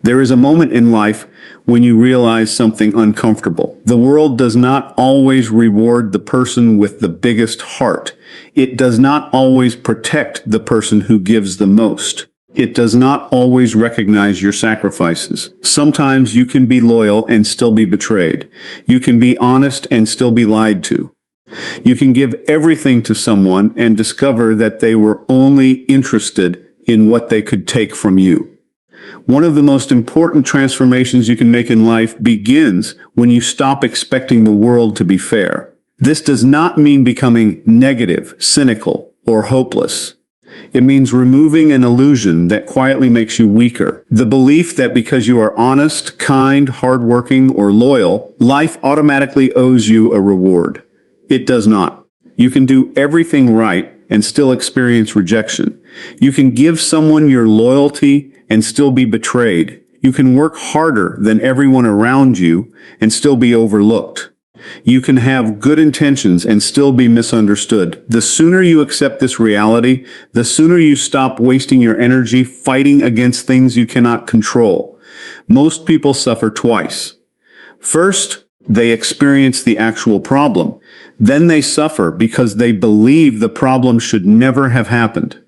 There is a moment in life when you realize something uncomfortable. The world does not always reward the person with the biggest heart. It does not always protect the person who gives the most. It does not always recognize your sacrifices. Sometimes you can be loyal and still be betrayed. You can be honest and still be lied to. You can give everything to someone and discover that they were only interested in what they could take from you. One of the most important transformations you can make in life begins when you stop expecting the world to be fair. This does not mean becoming negative, cynical, or hopeless. It means removing an illusion that quietly makes you weaker. The belief that because you are honest, kind, hardworking, or loyal, life automatically owes you a reward. It does not. You can do everything right and still experience rejection. You can give someone your loyalty and still be betrayed. You can work harder than everyone around you and still be overlooked. You can have good intentions and still be misunderstood. The sooner you accept this reality, the sooner you stop wasting your energy fighting against things you cannot control. Most people suffer twice. First, they experience the actual problem. Then they suffer because they believe the problem should never have happened.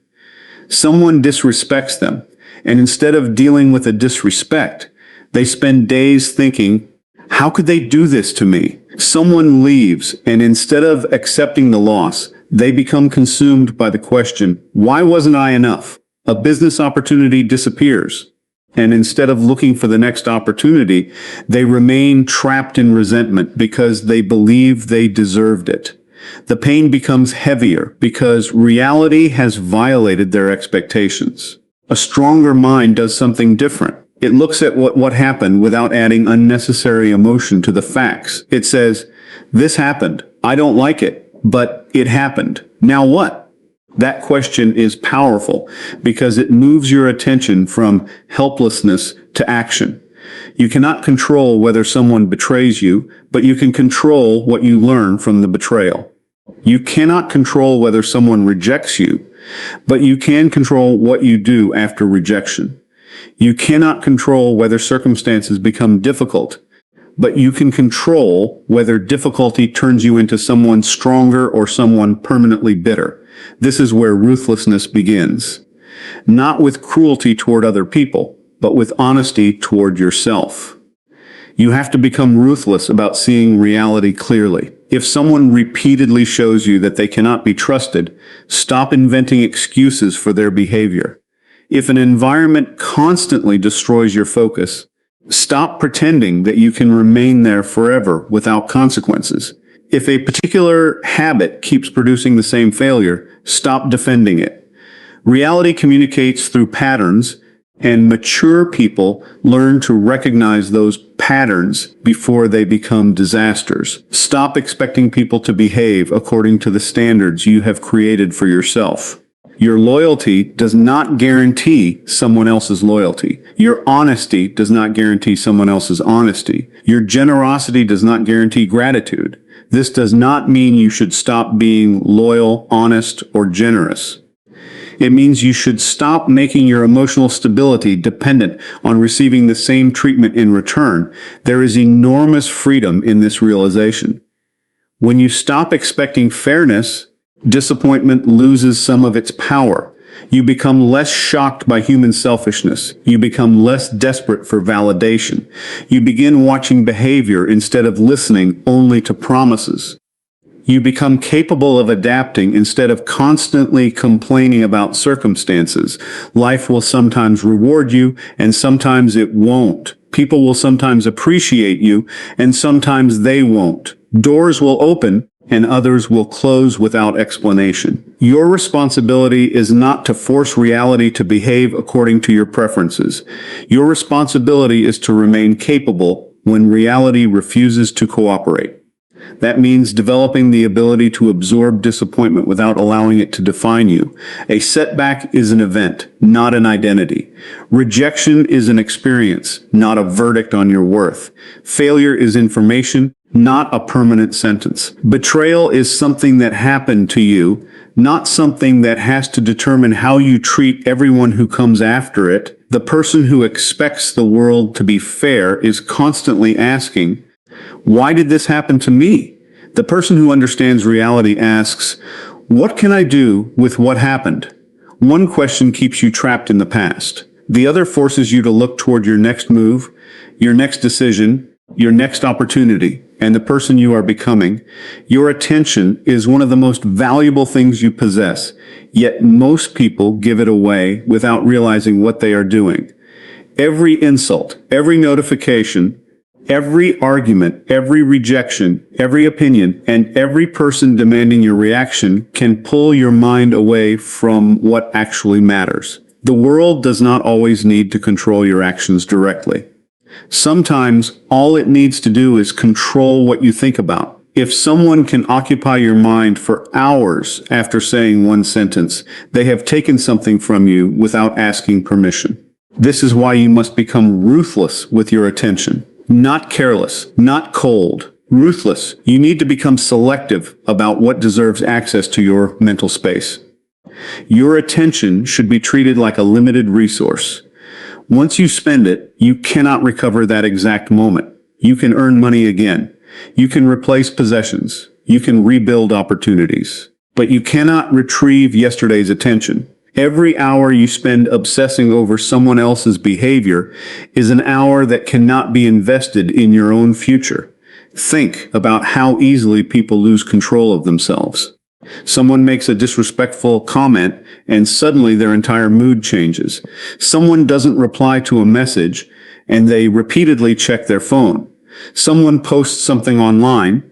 Someone disrespects them, and instead of dealing with the disrespect, they spend days thinking, how could they do this to me? Someone leaves, and instead of accepting the loss, they become consumed by the question, why wasn't I enough? A business opportunity disappears, and instead of looking for the next opportunity, they remain trapped in resentment because they believe they deserved it. The pain becomes heavier because reality has violated their expectations. A stronger mind does something different. It looks at what happened without adding unnecessary emotion to the facts. It says, this happened. I don't like it, but it happened. Now what? That question is powerful because it moves your attention from helplessness to action. You cannot control whether someone betrays you, but you can control what you learn from the betrayal. You cannot control whether someone rejects you, but you can control what you do after rejection. You cannot control whether circumstances become difficult, but you can control whether difficulty turns you into someone stronger or someone permanently bitter. This is where ruthlessness begins. Not with cruelty toward other people, but with honesty toward yourself. You have to become ruthless about seeing reality clearly. If someone repeatedly shows you that they cannot be trusted, stop inventing excuses for their behavior. If an environment constantly destroys your focus, stop pretending that you can remain there forever without consequences. If a particular habit keeps producing the same failure, stop defending it. Reality communicates through patterns, and mature people learn to recognize those patterns before they become disasters. Stop expecting people to behave according to the standards you have created for yourself. Your loyalty does not guarantee someone else's loyalty. Your honesty does not guarantee someone else's honesty. Your generosity does not guarantee gratitude. This does not mean you should stop being loyal, honest, or generous. It means you should stop making your emotional stability dependent on receiving the same treatment in return. There is enormous freedom in this realization. When you stop expecting fairness, disappointment loses some of its power. You become less shocked by human selfishness. You become less desperate for validation. You begin watching behavior instead of listening only to promises. You become capable of adapting instead of constantly complaining about circumstances. Life will sometimes reward you, and sometimes it won't. People will sometimes appreciate you, and sometimes they won't. Doors will open, and others will close without explanation. Your responsibility is not to force reality to behave according to your preferences. Your responsibility is to remain capable when reality refuses to cooperate. That means developing the ability to absorb disappointment without allowing it to define you. A setback is an event, not an identity. Rejection is an experience, not a verdict on your worth. Failure is information, not a permanent sentence. Betrayal is something that happened to you, not something that has to determine how you treat everyone who comes after it. The person who expects the world to be fair is constantly asking, why did this happen to me? The person who understands reality asks, what can I do with what happened? One question keeps you trapped in the past. The other forces you to look toward your next move, your next decision, your next opportunity, and the person you are becoming. Your attention is one of the most valuable things you possess, yet most people give it away without realizing what they are doing. Every insult, every notification, every argument, every rejection, every opinion, and every person demanding your reaction can pull your mind away from what actually matters. The world does not always need to control your actions directly. Sometimes all it needs to do is control what you think about. If someone can occupy your mind for hours after saying one sentence, they have taken something from you without asking permission. This is why you must become ruthless with your attention. Not careless, not cold. Ruthless. You need to become selective about what deserves access to your mental space. Your attention should be treated like a limited resource. Once you spend it, you cannot recover that exact moment. You can earn money again. You can replace possessions. You can rebuild opportunities. But you cannot retrieve yesterday's attention. Every hour you spend obsessing over someone else's behavior is an hour that cannot be invested in your own future. Think about how easily people lose control of themselves. Someone makes a disrespectful comment and suddenly their entire mood changes. Someone doesn't reply to a message and they repeatedly check their phone. Someone posts something online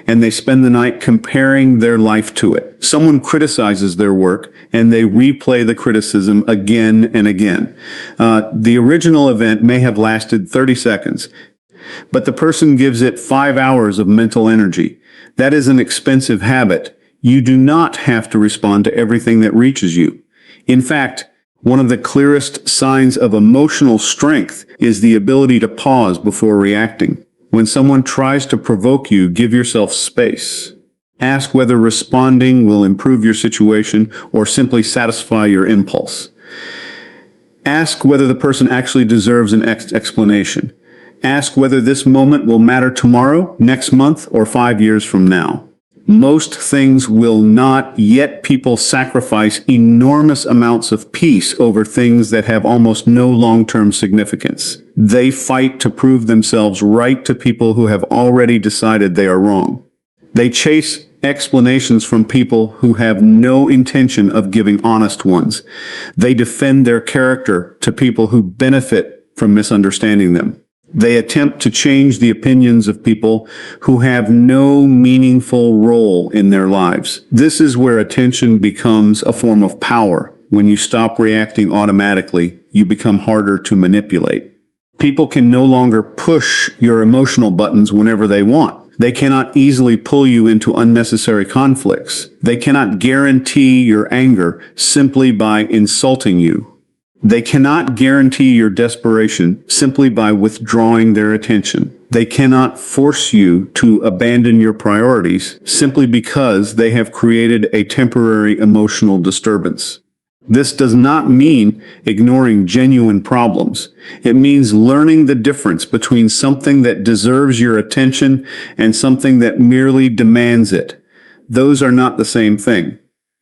and they spend the night comparing their life to it. Someone criticizes their work and they replay the criticism again and again. The original event may have lasted 30 seconds, but the person gives it 5 hours of mental energy. That is an expensive habit. You do not have to respond to everything that reaches you. In fact, one of the clearest signs of emotional strength is the ability to pause before reacting. When someone tries to provoke you, give yourself space. Ask whether responding will improve your situation or simply satisfy your impulse. Ask whether the person actually deserves an explanation. Ask whether this moment will matter tomorrow, next month, or 5 years from now. Most things will not, yet people sacrifice enormous amounts of peace over things that have almost no long-term significance. They fight to prove themselves right to people who have already decided they are wrong. They chase explanations from people who have no intention of giving honest ones. They defend their character to people who benefit from misunderstanding them. They attempt to change the opinions of people who have no meaningful role in their lives. This is where attention becomes a form of power. When you stop reacting automatically, you become harder to manipulate. People can no longer push your emotional buttons whenever they want. They cannot easily pull you into unnecessary conflicts. They cannot guarantee your anger simply by insulting you. They cannot guarantee your desperation simply by withdrawing their attention. They cannot force you to abandon your priorities simply because they have created a temporary emotional disturbance. This does not mean ignoring genuine problems. It means learning the difference between something that deserves your attention and something that merely demands it. Those are not the same thing.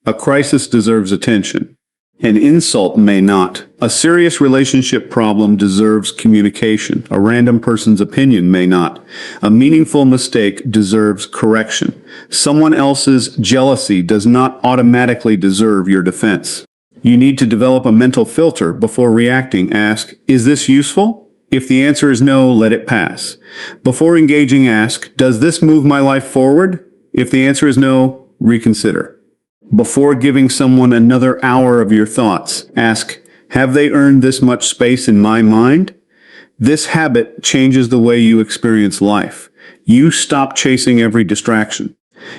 A crisis deserves attention. An insult may not. A serious relationship problem deserves communication. A random person's opinion may not. A meaningful mistake deserves correction. Someone else's jealousy does not automatically deserve your defense. You need to develop a mental filter before reacting. Ask, is this useful? If the answer is no, let it pass. Before engaging, ask, does this move my life forward? If the answer is no, reconsider. Before giving someone another hour of your thoughts, ask, have they earned this much space in my mind? This habit changes the way you experience life. You stop chasing every distraction.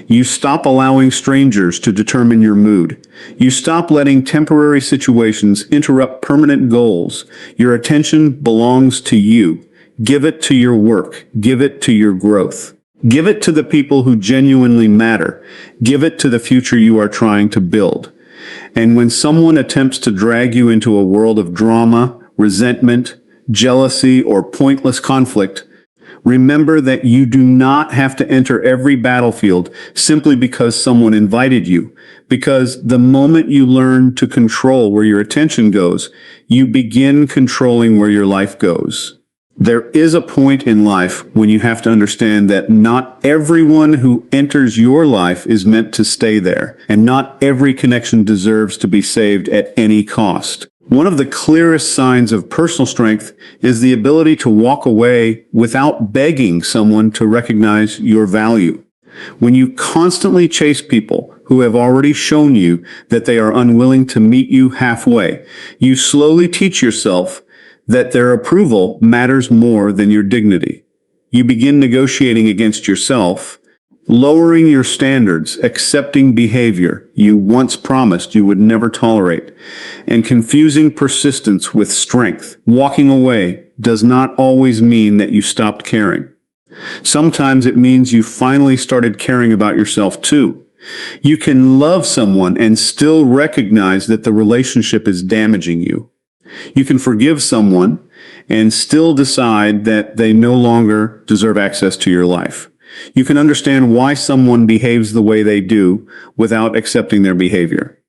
You stop allowing strangers to determine your mood. You stop letting temporary situations interrupt permanent goals. Your attention belongs to you. Give it to your work. Give it to your growth. Give it to the people who genuinely matter. Give it to the future you are trying to build. And when someone attempts to drag you into a world of drama, resentment, jealousy, or pointless conflict, remember that you do not have to enter every battlefield simply because someone invited you. Because the moment you learn to control where your attention goes, you begin controlling where your life goes. There is a point in life when you have to understand that not everyone who enters your life is meant to stay there, and not every connection deserves to be saved at any cost. One of the clearest signs of personal strength is the ability to walk away without begging someone to recognize your value. When you constantly chase people who have already shown you that they are unwilling to meet you halfway, you slowly teach yourself that their approval matters more than your dignity. You begin negotiating against yourself, lowering your standards, accepting behavior you once promised you would never tolerate, and confusing persistence with strength. Walking away does not always mean that you stopped caring. Sometimes it means you finally started caring about yourself too. You can love someone and still recognize that the relationship is damaging you. You can forgive someone and still decide that they no longer deserve access to your life. You can understand why someone behaves the way they do without accepting their behavior.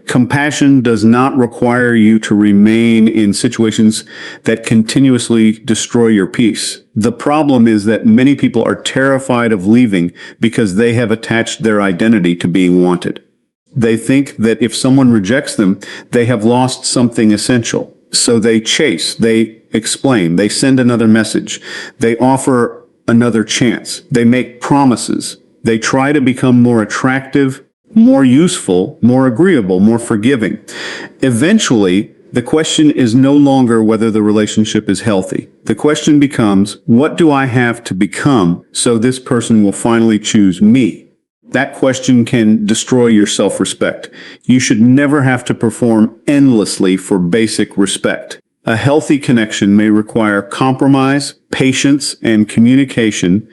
Compassion does not require you to remain in situations that continuously destroy your peace. The problem is that many people are terrified of leaving because they have attached their identity to being wanted. They think that if someone rejects them, they have lost something essential. So they chase, they explain, they send another message, they offer another chance, they make promises, they try to become more attractive, more useful, more agreeable, more forgiving. Eventually, the question is no longer whether the relationship is healthy. The question becomes, what do I have to become so this person will finally choose me? That question can destroy your self-respect. You should never have to perform endlessly for basic respect. A healthy connection may require compromise, patience, and communication,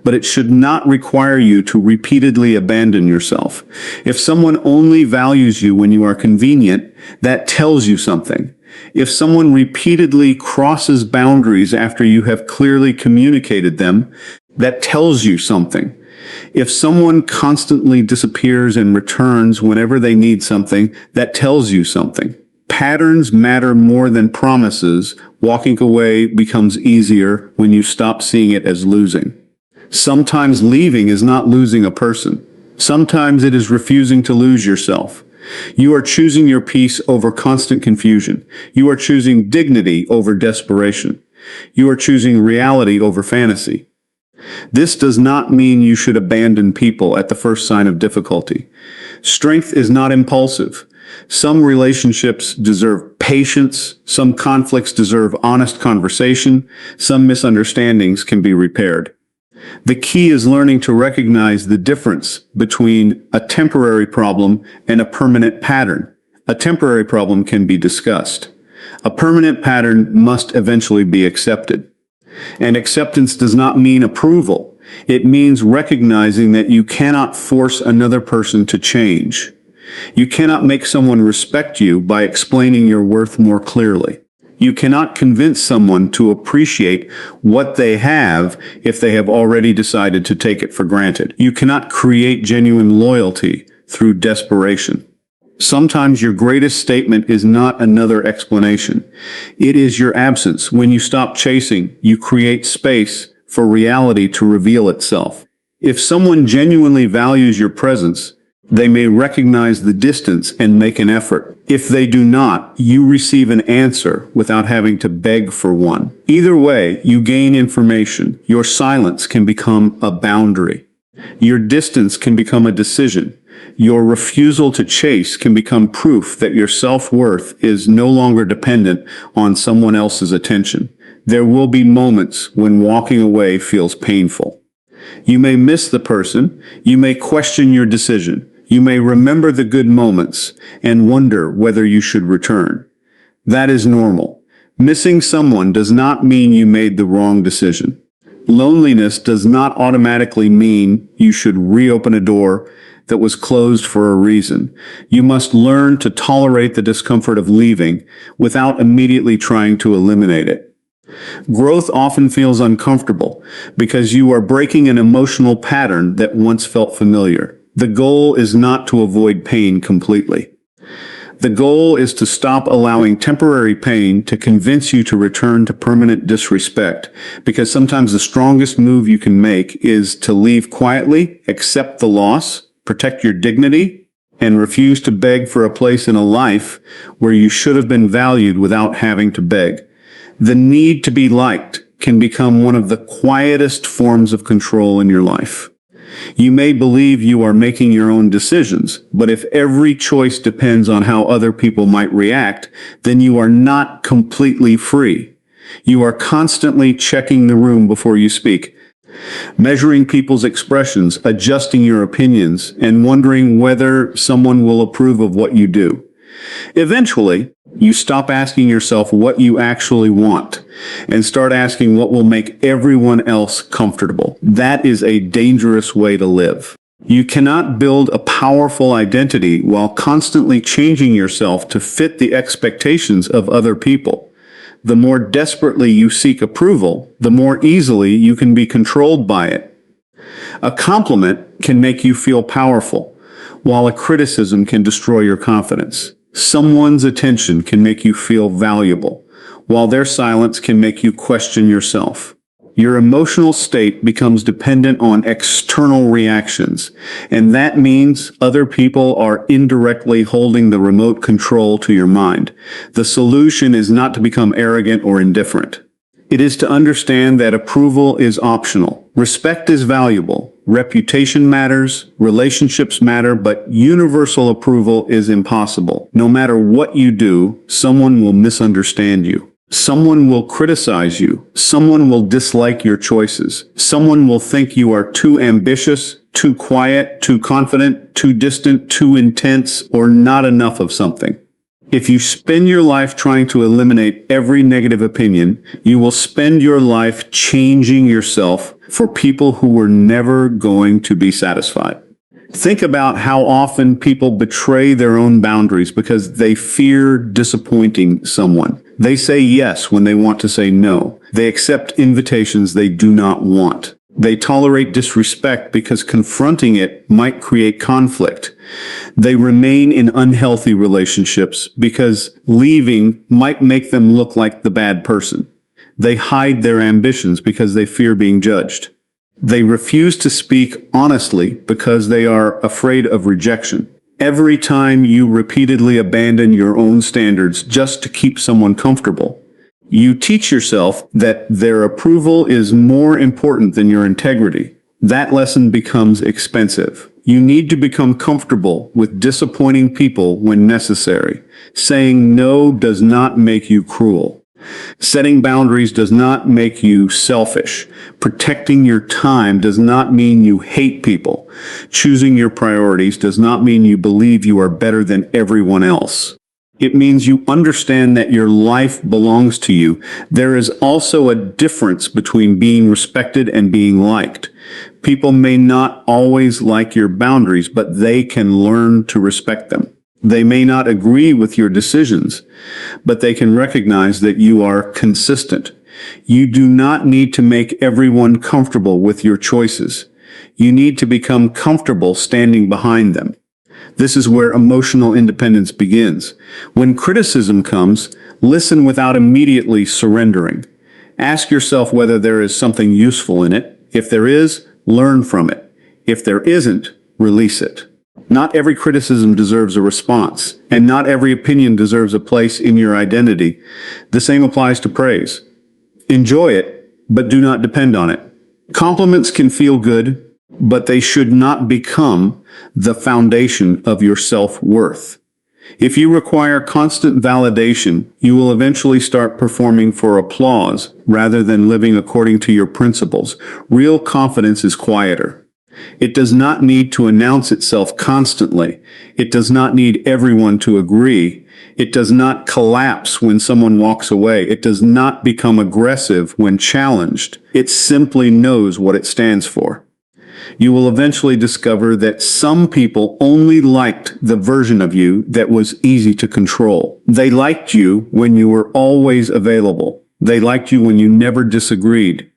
but it should not require you to repeatedly abandon yourself. If someone only values you when you are convenient, that tells you something. If someone repeatedly crosses boundaries after you have clearly communicated them, that tells you something. If someone constantly disappears and returns whenever they need something, that tells you something. Patterns matter more than promises. Walking away becomes easier when you stop seeing it as losing. Sometimes leaving is not losing a person. Sometimes it is refusing to lose yourself. You are choosing your peace over constant confusion. You are choosing dignity over desperation. You are choosing reality over fantasy. This does not mean you should abandon people at the first sign of difficulty. Strength is not impulsive. Some relationships deserve patience. Some conflicts deserve honest conversation. Some misunderstandings can be repaired. The key is learning to recognize the difference between a temporary problem and a permanent pattern. A temporary problem can be discussed. A permanent pattern must eventually be accepted. And acceptance does not mean approval. It means recognizing that you cannot force another person to change. You cannot make someone respect you by explaining your worth more clearly. You cannot convince someone to appreciate what they have if they have already decided to take it for granted. You cannot create genuine loyalty through desperation. Sometimes your greatest statement is not another explanation. It is your absence. When you stop chasing, you create space for reality to reveal itself. If someone genuinely values your presence, they may recognize the distance and make an effort. If they do not, you receive an answer without having to beg for one. Either way, you gain information. Your silence can become a boundary. Your distance can become a decision. Your refusal to chase can become proof that your self-worth is no longer dependent on someone else's attention. There will be moments when walking away feels painful. You may miss the person. You may question your decision. You may remember the good moments and wonder whether you should return. That is normal. Missing someone does not mean you made the wrong decision. Loneliness does not automatically mean you should reopen a door that was closed for a reason. You must learn to tolerate the discomfort of leaving without immediately trying to eliminate it. Growth often feels uncomfortable because you are breaking an emotional pattern that once felt familiar. The goal is not to avoid pain completely. The goal is to stop allowing temporary pain to convince you to return to permanent disrespect, because sometimes the strongest move you can make is to leave quietly, accept the loss, protect your dignity, and refuse to beg for a place in a life where you should have been valued without having to beg. The need to be liked can become one of the quietest forms of control in your life. You may believe you are making your own decisions, but if every choice depends on how other people might react, then you are not completely free. You are constantly checking the room before you speak, measuring people's expressions, adjusting your opinions, and wondering whether someone will approve of what you do. Eventually, you stop asking yourself what you actually want and start asking what will make everyone else comfortable. That is a dangerous way to live. You cannot build a powerful identity while constantly changing yourself to fit the expectations of other people. The more desperately you seek approval, the more easily you can be controlled by it. A compliment can make you feel powerful, while a criticism can destroy your confidence. Someone's attention can make you feel valuable, while their silence can make you question yourself. Your emotional state becomes dependent on external reactions, and that means other people are indirectly holding the remote control to your mind. The solution is not to become arrogant or indifferent. It is to understand that approval is optional. Respect is valuable. Reputation matters. Relationships matter, but universal approval is impossible. No matter what you do, someone will misunderstand you. Someone will criticize you. Someone will dislike your choices. Someone will think you are too ambitious, too quiet, too confident, too distant, too intense, or not enough of something. If you spend your life trying to eliminate every negative opinion, you will spend your life changing yourself for people who were never going to be satisfied. Think about how often people betray their own boundaries because they fear disappointing someone. They say yes when they want to say no. They accept invitations they do not want. They tolerate disrespect because confronting it might create conflict. They remain in unhealthy relationships because leaving might make them look like the bad person. They hide their ambitions because they fear being judged. They refuse to speak honestly because they are afraid of rejection. Every time you repeatedly abandon your own standards just to keep someone comfortable, you teach yourself that their approval is more important than your integrity. That lesson becomes expensive. You need to become comfortable with disappointing people when necessary. Saying no does not make you cruel. Setting boundaries does not make you selfish. Protecting your time does not mean you hate people. Choosing your priorities does not mean you believe you are better than everyone else. It means you understand that your life belongs to you. There is also a difference between being respected and being liked. People may not always like your boundaries, but they can learn to respect them. They may not agree with your decisions, but they can recognize that you are consistent. You do not need to make everyone comfortable with your choices. You need to become comfortable standing behind them. This is where emotional independence begins. When criticism comes, listen without immediately surrendering. Ask yourself whether there is something useful in it. If there is, learn from it. If there isn't, release it. Not every criticism deserves a response, and not every opinion deserves a place in your identity. The same applies to praise. Enjoy it, but do not depend on it. Compliments can feel good, but they should not become the foundation of your self-worth. If you require constant validation, you will eventually start performing for applause rather than living according to your principles. Real confidence is quieter. It does not need to announce itself constantly. It does not need everyone to agree. It does not collapse when someone walks away. It does not become aggressive when challenged. It simply knows what it stands for. You will eventually discover that some people only liked the version of you that was easy to control. They liked you when you were always available. They liked you when you never disagreed.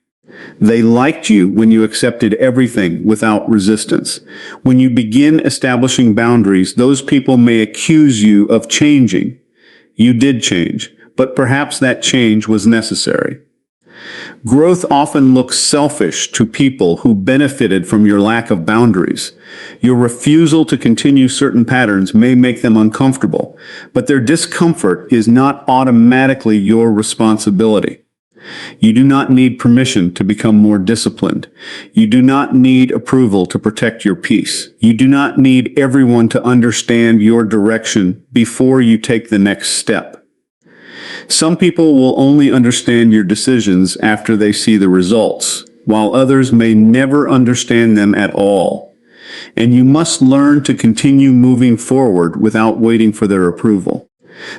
They liked you when you accepted everything without resistance. When you begin establishing boundaries, those people may accuse you of changing. You did change, but perhaps that change was necessary. Growth often looks selfish to people who benefited from your lack of boundaries. Your refusal to continue certain patterns may make them uncomfortable, but their discomfort is not automatically your responsibility. You do not need permission to become more disciplined. You do not need approval to protect your peace. You do not need everyone to understand your direction before you take the next step. Some people will only understand your decisions after they see the results, while others may never understand them at all. And you must learn to continue moving forward without waiting for their approval.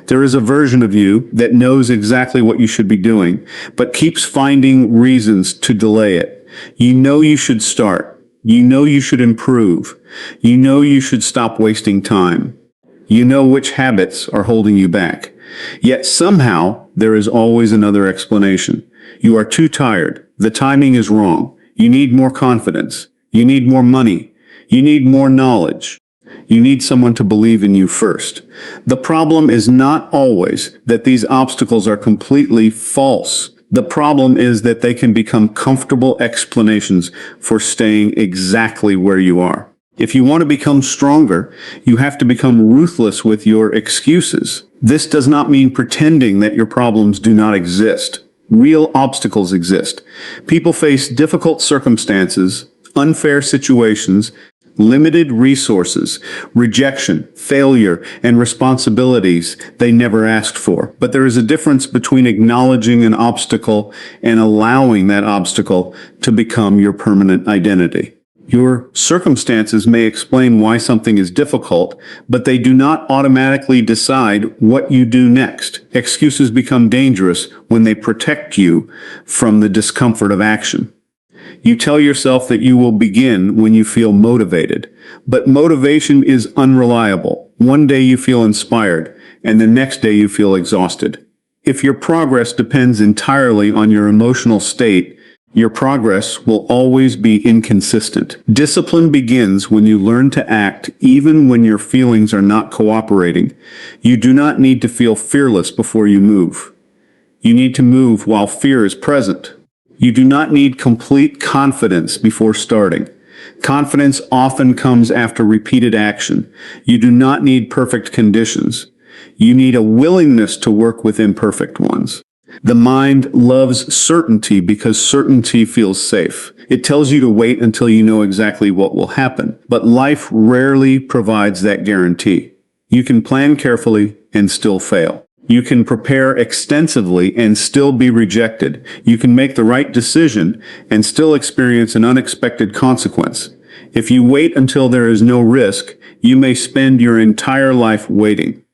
There is a version of you that knows exactly what you should be doing, but keeps finding reasons to delay it. You know you should start. You know you should improve. You know you should stop wasting time. You know which habits are holding you back. Yet somehow there is always another explanation. You are too tired. The timing is wrong. You need more confidence. You need more money. You need more knowledge. You need someone to believe in you first. The problem is not always that these obstacles are completely false. The problem is that they can become comfortable explanations for staying exactly where you are. If you want to become stronger, you have to become ruthless with your excuses. This does not mean pretending that your problems do not exist. Real obstacles exist. People face difficult circumstances, unfair situations, limited resources, rejection, failure, and responsibilities they never asked for. But there is a difference between acknowledging an obstacle and allowing that obstacle to become your permanent identity. Your circumstances may explain why something is difficult, but they do not automatically decide what you do next. Excuses become dangerous when they protect you from the discomfort of action. You tell yourself that you will begin when you feel motivated, but motivation is unreliable. One day you feel inspired, and the next day you feel exhausted. If your progress depends entirely on your emotional state, your progress will always be inconsistent. Discipline begins when you learn to act even when your feelings are not cooperating. You do not need to feel fearless before you move. You need to move while fear is present. You do not need complete confidence before starting. Confidence often comes after repeated action. You do not need perfect conditions. You need a willingness to work with imperfect ones. The mind loves certainty because certainty feels safe. It tells you to wait until you know exactly what will happen. But life rarely provides that guarantee. You can plan carefully and still fail. You can prepare extensively and still be rejected. You can make the right decision and still experience an unexpected consequence. If you wait until there is no risk, you may spend your entire life waiting.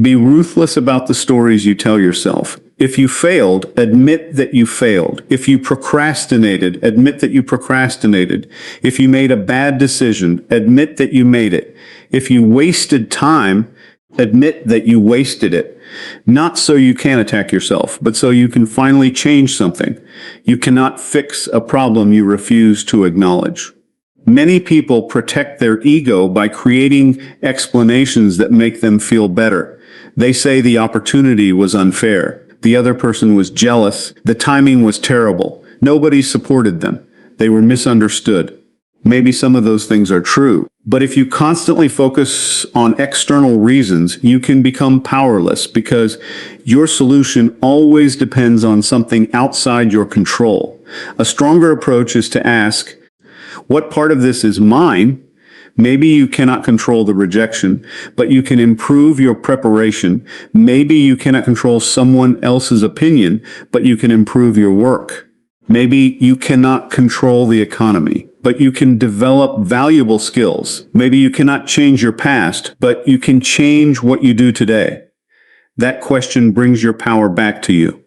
Be ruthless about the stories you tell yourself. If you failed, admit that you failed. If you procrastinated, admit that you procrastinated. If you made a bad decision, admit that you made it. If you wasted time, admit that you wasted it. Not so you can attack yourself, but so you can finally change something. You cannot fix a problem you refuse to acknowledge. Many people protect their ego by creating explanations that make them feel better. They say the opportunity was unfair. The other person was jealous. The timing was terrible. Nobody supported them. They were misunderstood. Maybe some of those things are true. But if you constantly focus on external reasons, you can become powerless because your solution always depends on something outside your control. A stronger approach is to ask, what part of this is mine? Maybe you cannot control the rejection, but you can improve your preparation. Maybe you cannot control someone else's opinion, but you can improve your work. Maybe you cannot control the economy, but you can develop valuable skills. Maybe you cannot change your past, but you can change what you do today. That question brings your power back to you.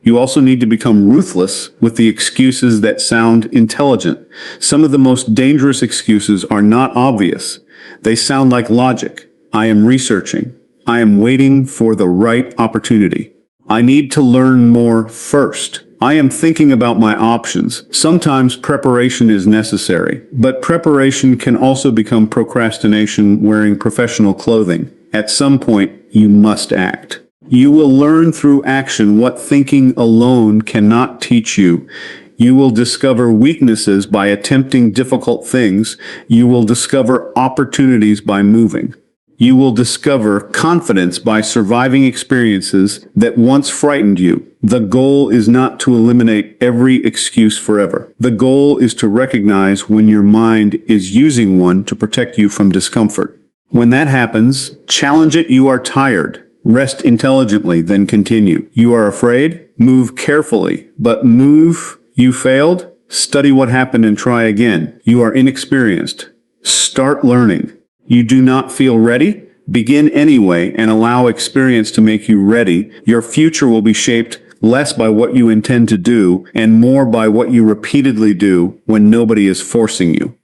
You also need to become ruthless with the excuses that sound intelligent. Some of the most dangerous excuses are not obvious. They sound like logic. I am researching. I am waiting for the right opportunity. I need to learn more first. I am thinking about my options. Sometimes preparation is necessary, but preparation can also become procrastination wearing professional clothing. At some point, you must act. You will learn through action what thinking alone cannot teach you. You will discover weaknesses by attempting difficult things. You will discover opportunities by moving. You will discover confidence by surviving experiences that once frightened you. The goal is not to eliminate every excuse forever. The goal is to recognize when your mind is using one to protect you from discomfort. When that happens, challenge it. You are tired. Rest intelligently, then continue. You are afraid? Move carefully, but move. You failed? Study what happened and try again. You are inexperienced. Start learning. You do not feel ready? Begin anyway and allow experience to make you ready. Your future will be shaped less by what you intend to do and more by what you repeatedly do when nobody is forcing you.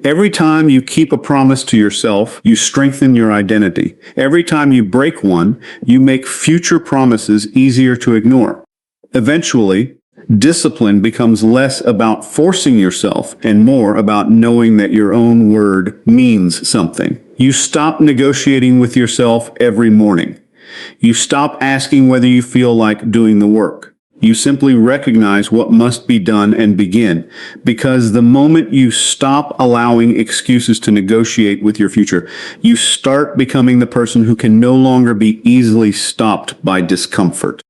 Every time you keep a promise to yourself, you strengthen your identity. Every time you break one, you make future promises easier to ignore. Eventually, discipline becomes less about forcing yourself and more about knowing that your own word means something. You stop negotiating with yourself every morning. You stop asking whether you feel like doing the work. You simply recognize what must be done and begin, because the moment you stop allowing excuses to negotiate with your future, you start becoming the person who can no longer be easily stopped by discomfort.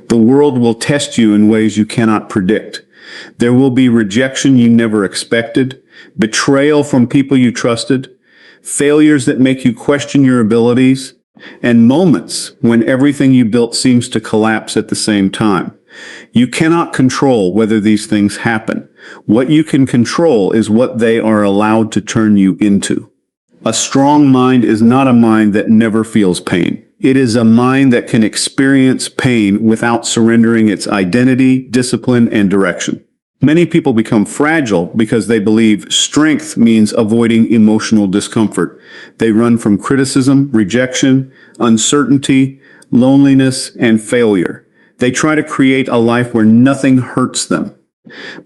The world will test you in ways you cannot predict. There will be rejection you never expected, betrayal from people you trusted, failures that make you question your abilities, and moments when everything you built seems to collapse at the same time. You cannot control whether these things happen. What you can control is what they are allowed to turn you into. A strong mind is not a mind that never feels pain. It is a mind that can experience pain without surrendering its identity, discipline, and direction. Many people become fragile because they believe strength means avoiding emotional discomfort. They run from criticism, rejection, uncertainty, loneliness, and failure. They try to create a life where nothing hurts them.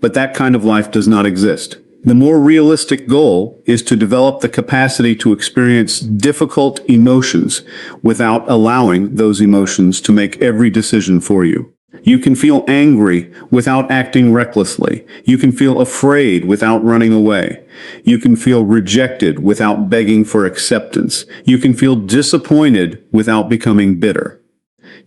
But that kind of life does not exist. The more realistic goal is to develop the capacity to experience difficult emotions without allowing those emotions to make every decision for you. You can feel angry without acting recklessly. You can feel afraid without running away. You can feel rejected without begging for acceptance. You can feel disappointed without becoming bitter.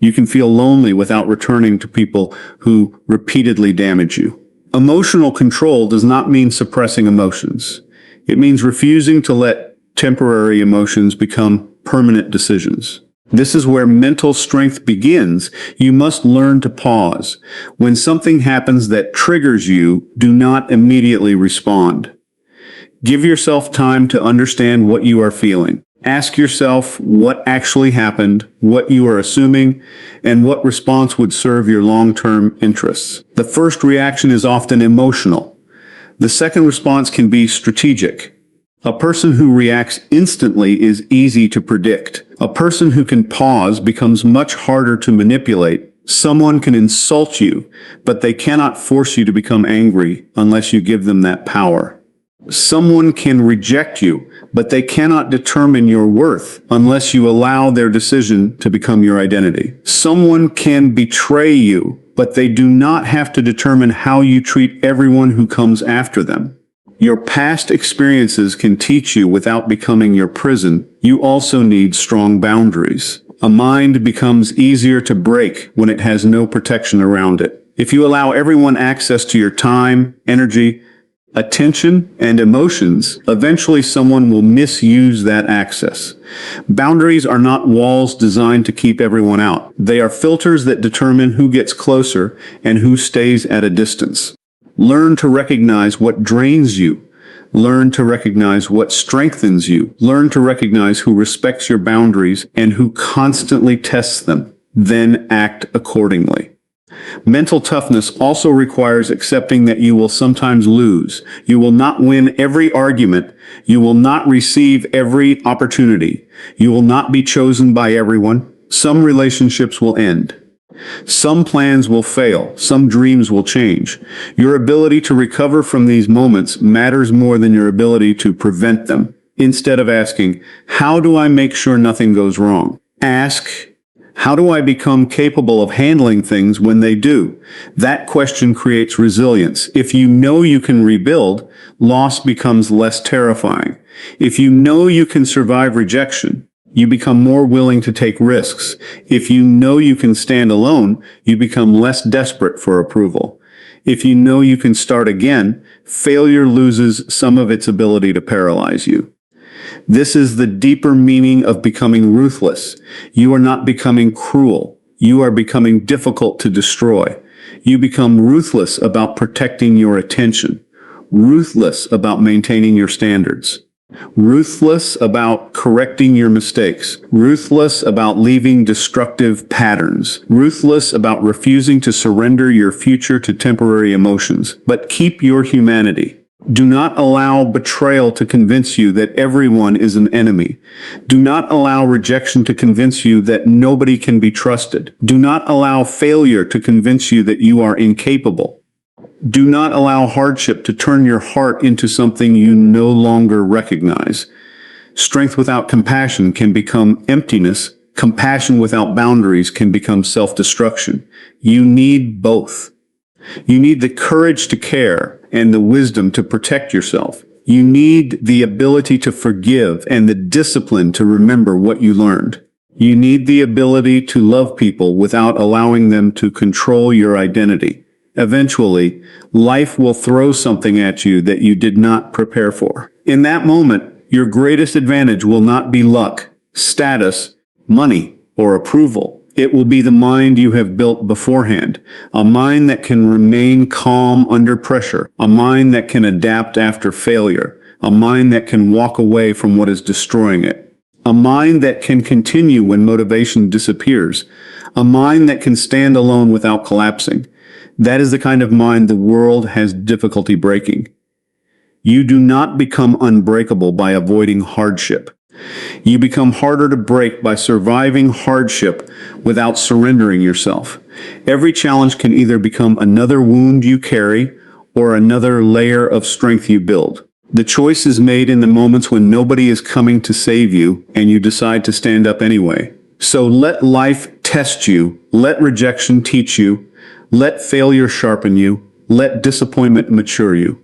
You can feel lonely without returning to people who repeatedly damage you. Emotional control does not mean suppressing emotions. It means refusing to let temporary emotions become permanent decisions. This is where mental strength begins. You must learn to pause. When something happens that triggers you, do not immediately respond. Give yourself time to understand what you are feeling. Ask yourself what actually happened, what you are assuming, and what response would serve your long-term interests. The first reaction is often emotional. The second response can be strategic. A person who reacts instantly is easy to predict. A person who can pause becomes much harder to manipulate. Someone can insult you, but they cannot force you to become angry unless you give them that power. Someone can reject you, but they cannot determine your worth unless you allow their decision to become your identity. Someone can betray you, but they do not have to determine how you treat everyone who comes after them. Your past experiences can teach you without becoming your prison. You also need strong boundaries. A mind becomes easier to break when it has no protection around it. If you allow everyone access to your time, energy, attention, and emotions, eventually someone will misuse that access. Boundaries are not walls designed to keep everyone out. They are filters that determine who gets closer and who stays at a distance. Learn to recognize what drains you Learn to recognize what strengthens you. Learn to recognize who respects your boundaries and who constantly tests them. Then act accordingly. Mental toughness also requires accepting that you will sometimes lose. You will not win every argument. You will not receive every opportunity. You will not be chosen by everyone. Some relationships will end. Some plans will fail. Some dreams will change. Your ability to recover from these moments matters more than your ability to prevent them. Instead of asking, how do I make sure nothing goes wrong? Ask, how do I become capable of handling things when they do? That question creates resilience. If you know you can rebuild, loss becomes less terrifying. If you know you can survive rejection, you become more willing to take risks. If you know you can stand alone, you become less desperate for approval. If you know you can start again, failure loses some of its ability to paralyze you. This is the deeper meaning of becoming ruthless. You are not becoming cruel. You are becoming difficult to destroy. You become ruthless about protecting your attention, ruthless about maintaining your standards, ruthless about correcting your mistakes, ruthless about leaving destructive patterns, ruthless about refusing to surrender your future to temporary emotions. But keep your humanity. Do not allow betrayal to convince you that everyone is an enemy. Do not allow rejection to convince you that nobody can be trusted. Do not allow failure to convince you that you are incapable. Do not allow hardship to turn your heart into something you no longer recognize. Strength without compassion can become emptiness. Compassion without boundaries can become self-destruction. You need both. You need the courage to care and the wisdom to protect yourself. You need the ability to forgive and the discipline to remember what you learned. You need the ability to love people without allowing them to control your identity. Eventually, life will throw something at you that you did not prepare for. In that moment, your greatest advantage will not be luck, status, money, or approval. It will be the mind you have built beforehand, a mind that can remain calm under pressure, a mind that can adapt after failure, a mind that can walk away from what is destroying it, a mind that can continue when motivation disappears, a mind that can stand alone without collapsing. That is the kind of mind the world has difficulty breaking. You do not become unbreakable by avoiding hardship. You become harder to break by surviving hardship without surrendering yourself. Every challenge can either become another wound you carry or another layer of strength you build. The choice is made in the moments when nobody is coming to save you and you decide to stand up anyway. So let life test you, let rejection teach you, let failure sharpen you, let disappointment mature you.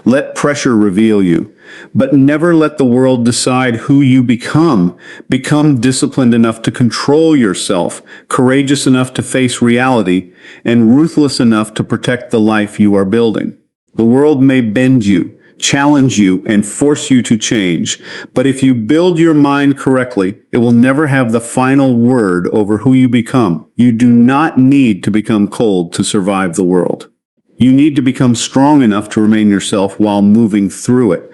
Let pressure reveal you, but never let the world decide who you become. Become disciplined enough to control yourself, courageous enough to face reality, and ruthless enough to protect the life you are building. The world may bend you, challenge you, and force you to change, but if you build your mind correctly, it will never have the final word over who you become. You do not need to become cold to survive the world. You need to become strong enough to remain yourself while moving through it.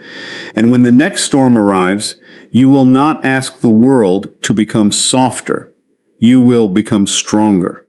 And when the next storm arrives, you will not ask the world to become softer. You will become stronger.